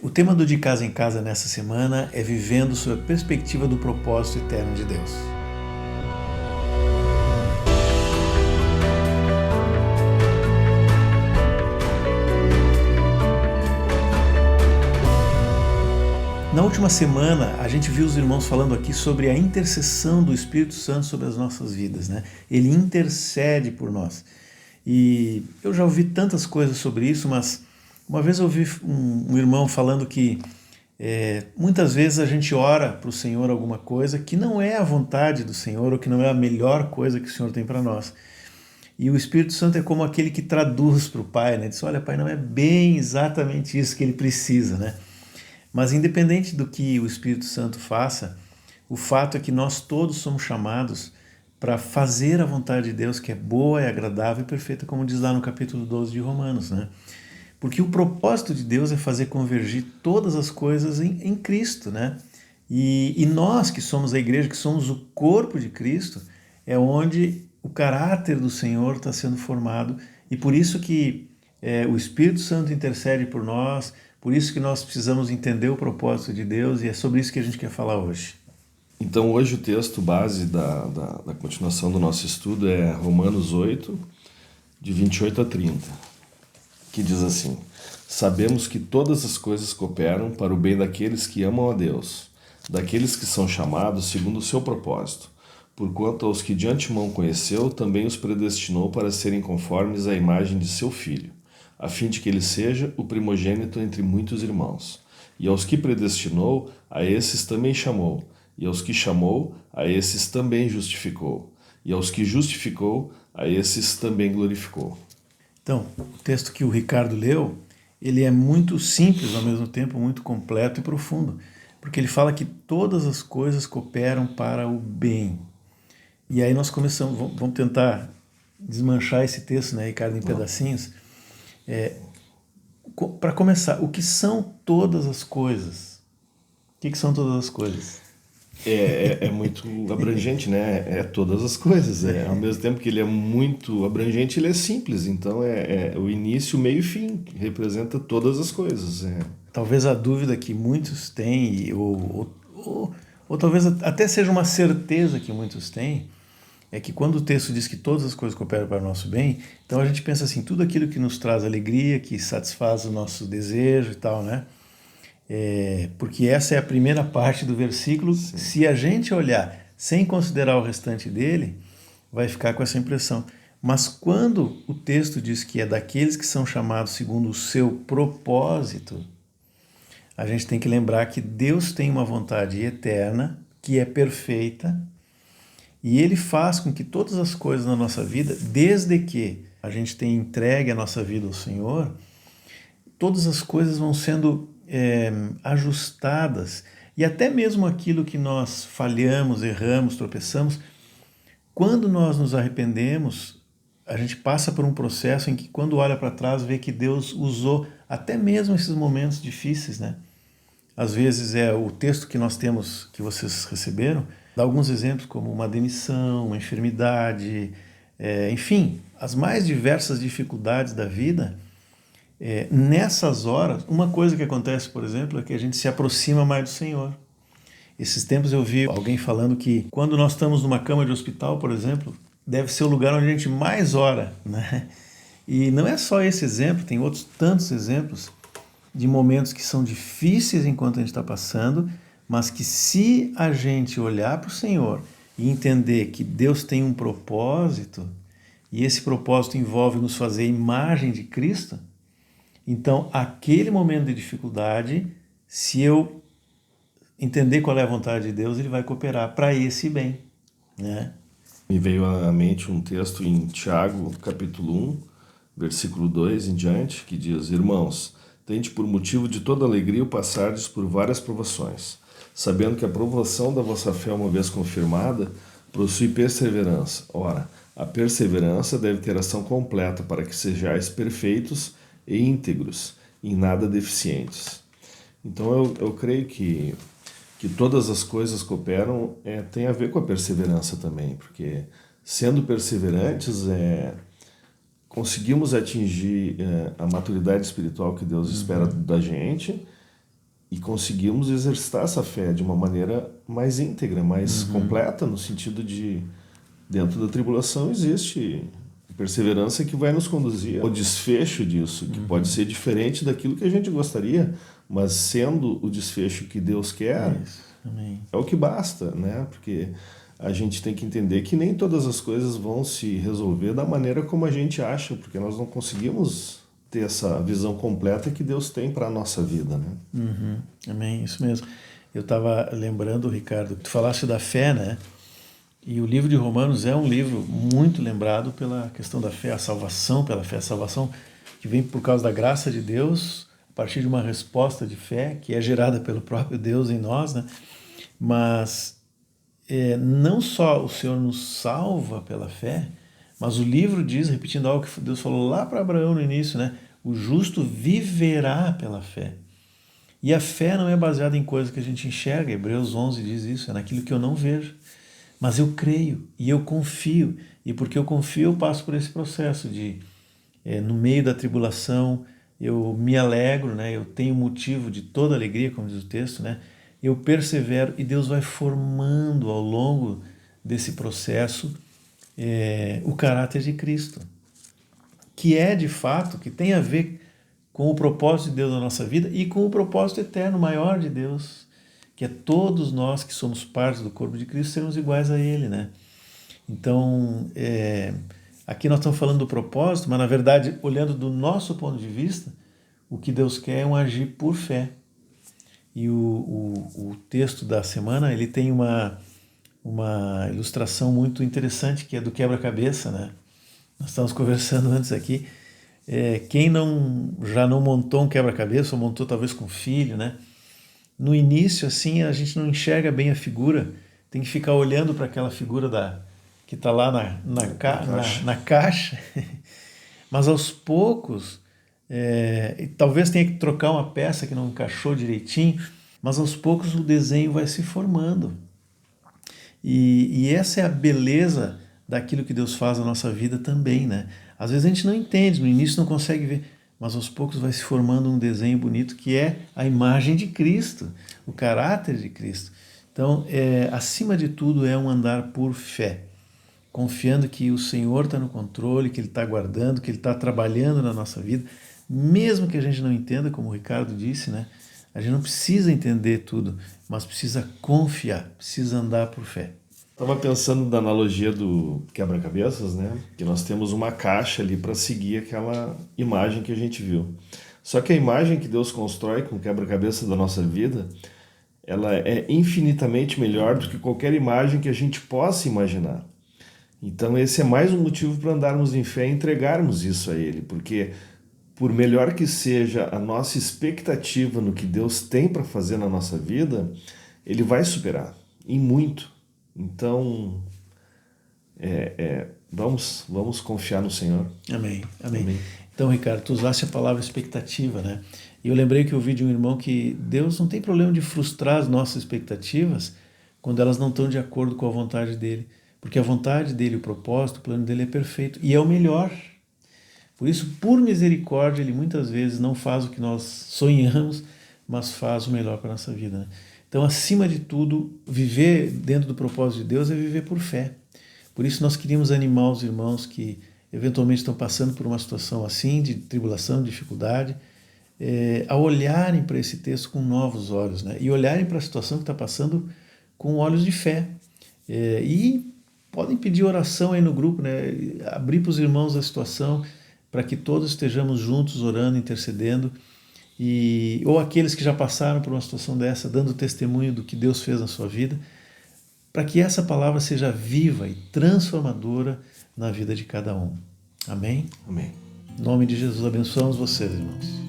O tema do De Casa em Casa nessa semana é vivendo sob a perspectiva do propósito eterno de Deus. Na última semana, a gente viu os irmãos falando aqui sobre a intercessão do Espírito Santo sobre as nossas vidas, né? Ele intercede por nós. E eu já ouvi tantas coisas sobre isso, mas uma vez eu ouvi um irmão falando que muitas vezes a gente ora para o Senhor alguma coisa que não é a vontade do Senhor ou que não é a melhor coisa que o Senhor tem para nós. E o Espírito Santo é como aquele que traduz para o Pai, né? Diz, olha, Pai, não é bem exatamente isso que ele precisa, né? Mas independente do que o Espírito Santo faça, o fato é que nós todos somos chamados para fazer a vontade de Deus, que é boa, é agradável e perfeita, como diz lá no capítulo 12 de Romanos, né? Porque o propósito de Deus é fazer convergir todas as coisas em Cristo, né? E nós que somos a igreja, que somos o corpo de Cristo, é onde o caráter do Senhor está sendo formado, e por isso que o Espírito Santo intercede por nós, por isso que nós precisamos entender o propósito de Deus, e é sobre isso que a gente quer falar hoje. Então hoje o texto base da continuação do nosso estudo é Romanos 8, de 28 a 30, que diz assim: Sabemos que todas as coisas cooperam para o bem daqueles que amam a Deus, daqueles que são chamados segundo o seu propósito. Porquanto aos que de antemão conheceu, também os predestinou para serem conformes à imagem de seu Filho, a fim de que ele seja o primogênito entre muitos irmãos. E aos que predestinou, a esses também chamou. E aos que chamou, a esses também justificou. E aos que justificou, a esses também glorificou. Então, o texto que o Ricardo leu, ele é muito simples, ao mesmo tempo muito completo e profundo, porque ele fala que todas as coisas cooperam para o bem. E aí nós vamos tentar desmanchar esse texto, né, Ricardo, em pedacinhos. Para começar, o que são todas as coisas? O que são todas as coisas? É muito abrangente, né? É todas as coisas. Ao mesmo tempo que ele é muito abrangente, ele é simples. Então é o início, meio e fim. Representa todas as coisas. Talvez a dúvida que muitos têm, ou talvez até seja uma certeza que muitos têm, é que quando o texto diz que todas as coisas cooperam para o nosso bem, então a gente pensa assim, tudo aquilo que nos traz alegria, que satisfaz o nosso desejo e tal, né? Porque essa é a primeira parte do versículo. Sim. Se a gente olhar sem considerar o restante dele, vai ficar com essa impressão. Mas quando o texto diz que é daqueles que são chamados segundo o seu propósito, a gente tem que lembrar que Deus tem uma vontade eterna, que é perfeita, e Ele faz com que todas as coisas na nossa vida, desde que a gente tenha entregue a nossa vida ao Senhor, todas as coisas vão sendo ajustadas, e até mesmo aquilo que nós falhamos, erramos, tropeçamos, quando nós nos arrependemos, a gente passa por um processo em que, quando olha para trás, vê que Deus usou até mesmo esses momentos difíceis, né? Às vezes o texto que nós temos, que vocês receberam, dá alguns exemplos como uma demissão, uma enfermidade, enfim, as mais diversas dificuldades da vida. Nessas horas, uma coisa que acontece, por exemplo, é que a gente se aproxima mais do Senhor. Esses tempos eu vi alguém falando que quando nós estamos numa cama de hospital, por exemplo, deve ser o lugar onde a gente mais ora, né? E não é só esse exemplo, tem outros tantos exemplos de momentos que são difíceis enquanto a gente está passando, mas que, se a gente olhar para o Senhor e entender que Deus tem um propósito, e esse propósito envolve nos fazer a imagem de Cristo, então aquele momento de dificuldade, se eu entender qual é a vontade de Deus, Ele vai cooperar para esse bem, né? Me veio à mente um texto em Tiago, capítulo 1, versículo 2 em diante, que diz: Irmãos, tende por motivo de toda alegria o passardes por várias provações, sabendo que a provação da vossa fé, uma vez confirmada, possui perseverança. Ora, a perseverança deve ter ação completa, para que sejais perfeitos e íntegros, em nada deficientes. Então eu creio que todas as coisas cooperam, tem a ver com a perseverança também, porque sendo perseverantes, conseguimos atingir a maturidade espiritual que Deus espera da gente, e conseguimos exercitar essa fé de uma maneira mais íntegra, mais completa, no sentido de, dentro da tribulação existe perseverança que vai nos conduzir ao desfecho disso, que pode ser diferente daquilo que a gente gostaria, mas sendo o desfecho que Deus quer, é o que basta, né? Porque a gente tem que entender que nem todas as coisas vão se resolver da maneira como a gente acha, porque nós não conseguimos ter essa visão completa que Deus tem para a nossa vida, né? Amém, isso mesmo. Eu estava lembrando, Ricardo, que tu falaste da fé, né? E o livro de Romanos é um livro muito lembrado pela questão da fé, a salvação pela fé, a salvação que vem por causa da graça de Deus, a partir de uma resposta de fé que é gerada pelo próprio Deus em nós, né? Mas não só o Senhor nos salva pela fé, mas o livro diz, repetindo algo que Deus falou lá para Abraão no início, né? O justo viverá pela fé. E a fé não é baseada em coisas que a gente enxerga. Hebreus 11 diz isso, é naquilo que eu não vejo. Mas eu creio e eu confio. E porque eu confio, eu passo por esse processo de, no meio da tribulação, eu me alegro, né? Eu tenho motivo de toda alegria, como diz o texto, né? Eu persevero e Deus vai formando ao longo desse processo o caráter de Cristo, que é de fato, que tem a ver com o propósito de Deus na nossa vida e com o propósito eterno maior de Deus, que é todos nós que somos parte do corpo de Cristo sermos iguais a Ele, né? Então, aqui nós estamos falando do propósito, mas na verdade, olhando do nosso ponto de vista, o que Deus quer é um agir por fé. E o texto da semana, ele tem uma ilustração muito interessante, que é do quebra-cabeça, né? Nós estávamos conversando antes aqui. Quem já não montou um quebra-cabeça, ou montou talvez com filho, né? No início, assim, a gente não enxerga bem a figura, tem que ficar olhando para aquela figura que está lá na caixa. Mas aos poucos, talvez tenha que trocar uma peça que não encaixou direitinho, mas aos poucos o desenho vai se formando. E essa é a beleza daquilo que Deus faz na nossa vida também, né? Às vezes a gente não entende, no início não consegue ver, mas aos poucos vai se formando um desenho bonito que é a imagem de Cristo, o caráter de Cristo. Então, acima de tudo, é um andar por fé, confiando que o Senhor está no controle, que Ele está guardando, que Ele está trabalhando na nossa vida, mesmo que a gente não entenda, como o Ricardo disse, né? A gente não precisa entender tudo, mas precisa confiar, precisa andar por fé. Estava pensando na analogia do quebra-cabeças, né? Que nós temos uma caixa ali para seguir aquela imagem que a gente viu. Só que a imagem que Deus constrói com o quebra-cabeça da nossa vida, ela é infinitamente melhor do que qualquer imagem que a gente possa imaginar. Então esse é mais um motivo para andarmos em fé e entregarmos isso a Ele, porque por melhor que seja a nossa expectativa no que Deus tem para fazer na nossa vida, Ele vai superar, em muito. Então, vamos confiar no Senhor. Amém, amém. Então, Ricardo, tu usaste a palavra expectativa, né? E eu lembrei que eu ouvi de um irmão que Deus não tem problema de frustrar as nossas expectativas quando elas não estão de acordo com a vontade dele. Porque a vontade dele, o propósito, o plano dele é perfeito e é o melhor. Por isso, por misericórdia, ele muitas vezes não faz o que nós sonhamos, mas faz o melhor para a nossa vida, né? Então, acima de tudo, viver dentro do propósito de Deus é viver por fé. Por isso, nós queríamos animar os irmãos que eventualmente estão passando por uma situação assim, de tribulação, de dificuldade, a olharem para esse texto com novos olhos, né? E olharem para a situação que está passando com olhos de fé. E podem pedir oração aí no grupo, né? Abrir para os irmãos a situação, para que todos estejamos juntos orando, intercedendo, ou aqueles que já passaram por uma situação dessa, dando testemunho do que Deus fez na sua vida, para que essa palavra seja viva e transformadora na vida de cada um. Amém? Amém. Em nome de Jesus, abençoamos vocês, irmãos.